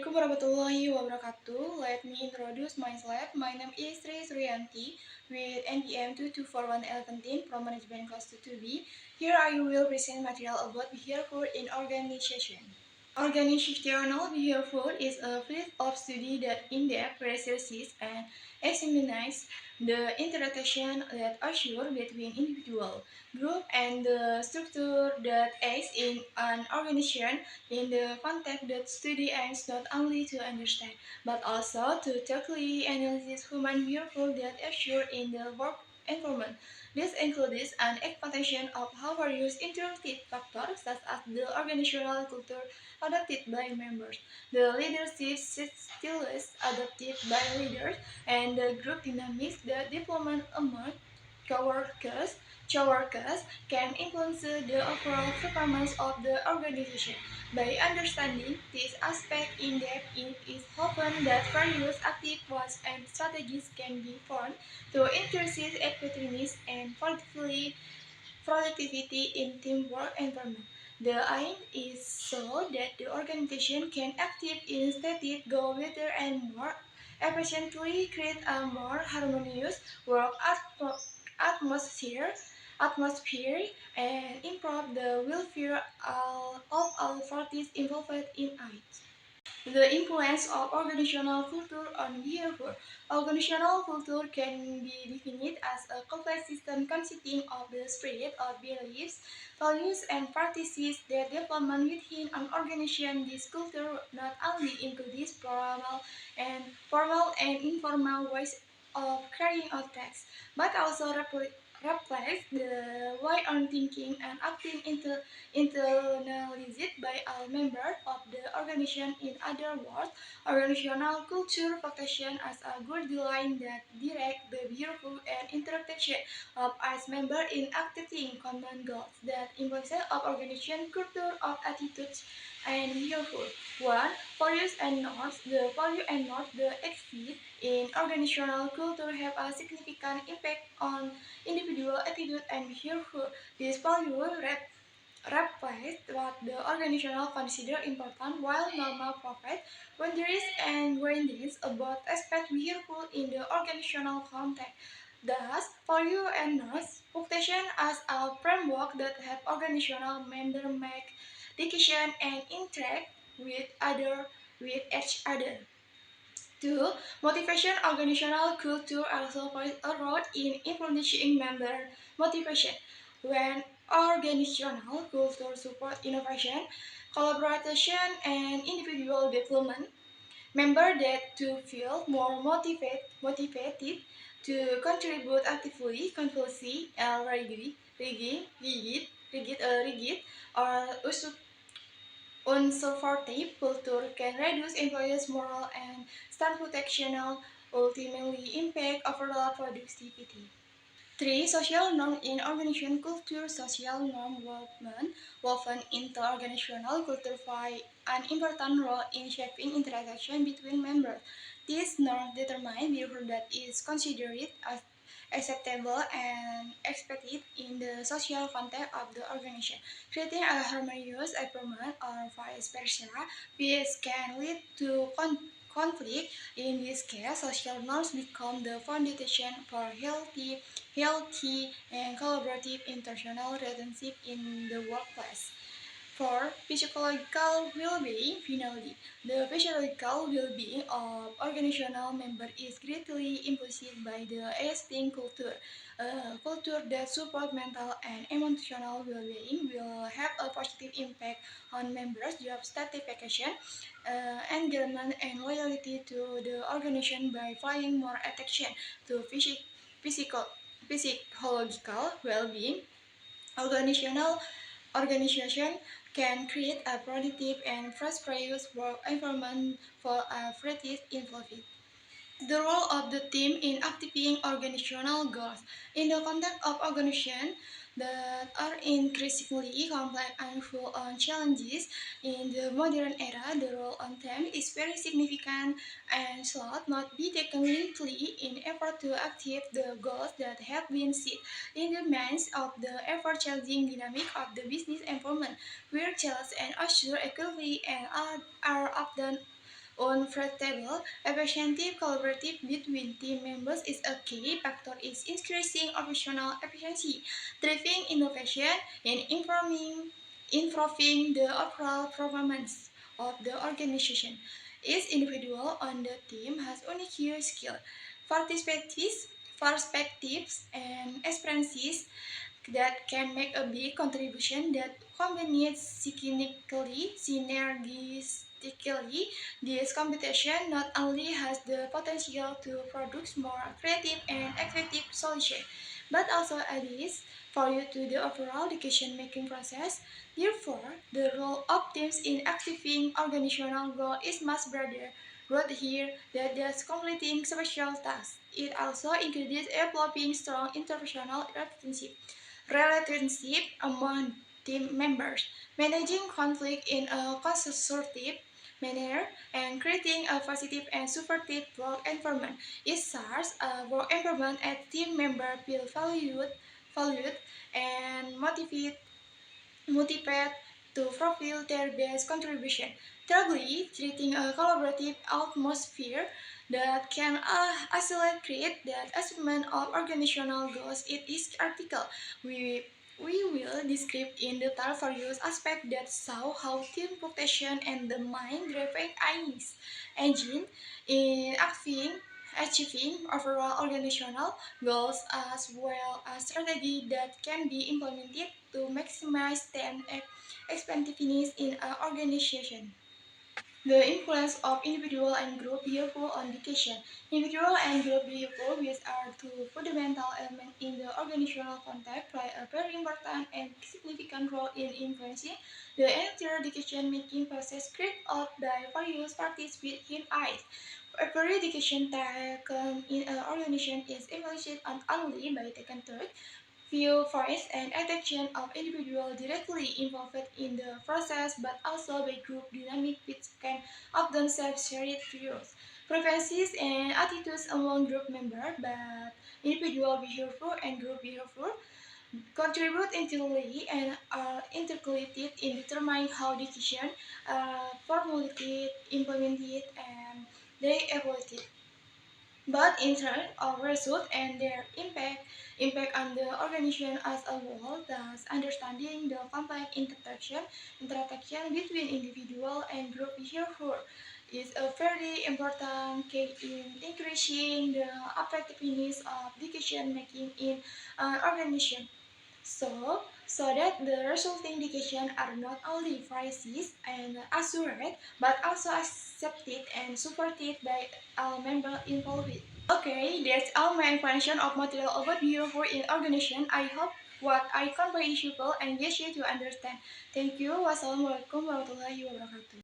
Assalamualaikum warahmatullahi wabarakatuh. Let me introduce myself. My name is Sri Suryanti with NPM 2241L17 from Management Class 2B. Here I will present material about behavior in organization. Organizational behavior is a field of study that in-depth researches and examines the interaction that occurs between individual, group, and the structure that acts in an organization. In the context that study aims not only to understand, but also to thoroughly analyze human behavior that occurs in the work environment. This includes an exploitation of how various interactive factors such as the organizational culture adopted by members, the leadership styles adopted by leaders, and the group dynamics that development among coworkers, co-workers can influence the overall performance of the organization. By understanding this aspect in depth, it is often that various active plans and strategies can be formed to increase effectiveness and productivity in teamwork environment. The aim is so that the organization can achieve its stated goal better and more efficiently, create a more harmonious work atmosphere, atmosphere and improve the welfare of all parties involved in it. The influence of organizational culture on behavior. Organizational culture can be defined as a complex system consisting of the spread of beliefs, values, and practices that develop within an organization. This culture not only includes formal and informal ways of carrying out tasks, but also reflects the way on thinking and acting internalized by all members of the organization. In other words, organizational culture functions as a guideline that directs the behavior and interaction of its members in achieving common goals. That influence of organization culture of attitudes and behavior. 1. Values and norms. The value and norms that exist in organizational culture have a significant impact on individual attitude and behavior. These values reflect what the organization considers important, while normal provide boundaries and guidance about aspect behavior in the organizational context. Thus, value and norms function as a framework that help organizational members make decisions and interact with each other. 2. Motivation. Organizational culture also plays a role in influencing member motivation. When organizational culture supports innovation, collaboration, and individual development, members that to feel more motivated to contribute actively, compulsive, rigid, or unsupportive culture can reduce employees' morale and staff protectional, ultimately impact overall productivity. 3. Social norm in organization culture. Social norm woven into organizational culture play an important role in shaping interaction between members. These norms determine behavior that is considered as acceptable and expected in the social context of the organization. Creating a harmonious environment or vice versa, this can lead to conflict. In this case, social norms become the foundation for healthy and collaborative international relationship in the workplace. For physiological well-being, finally, the physiological well-being of organizational members is greatly influenced by the existing culture. A culture that supports mental and emotional well-being will have a positive impact on members' job satisfaction, engagement, and loyalty to the organization by paying more attention to physical, psychological well-being. Organizational organization can create a productive and prosperous work environment for a variety involved. The role of the team in achieving organizational goals. In the context of organizations that are increasingly complex and full of challenges in the modern era, the role of team is very significant and should not be taken lightly in effort to achieve the goals that have been set. In the midst of the ever-changing dynamic of the business environment, where challenges and assure equally and are often Unpredictable, efficient collaborative between team members is a key factor in increasing operational efficiency, driving innovation, and improving the overall performance of the organization. Each individual on the team has unique skill, perspectives, and experiences that can make a big contribution that combines synergistically. This competition not only has the potential to produce more creative and effective solutions, but also adds value to the overall decision-making process. Therefore, the role of teams in achieving organizational goals is much broader. Right here that does completing special tasks. It also includes developing strong interpersonal relationship among team members, managing conflict in a constructive manner, and creating a positive and supportive work environment. It starts a work environment as team members feel valued, and motivate to fulfill their best contribution. Thirdly, creating a collaborative atmosphere that can accelerate the achievement of organizational goals. In this article, we we will describe in detail various aspects that show how team protection and the mind-driven engine in achieving overall organizational goals as well as strategy that can be implemented to maximize team effectiveness in an organization. The influence of individual and group behavior on education. Individual and group behavior, which are two fundamental elements in the organizational context, play a very important and significant role in influencing the entire decision-making process carried out by various parties within it. Every decision taken in an organization is evaluated not only by taken third view voice and attention of individuals directly involved in the process, but also by group dynamic which can often shared views, preferences, and attitudes among group members, but individual behavior and group behavior contribute individually and are integrated in determining how decisions are formulated, implemented, and they evaluated. But in terms of result and their impact on the organization as a whole, thus understanding the complex interaction between individual and group behavior is a very important key in increasing the effectiveness of decision making in an organization. So that the resulting decisions are not only precise and assured, but also accepted and supported by all members involved. Okay, that's all my explanation of material overview for in organization. I hope what I convey is useful and easy to understand. Thank you. Wassalamualaikum warahmatullahi wabarakatuh.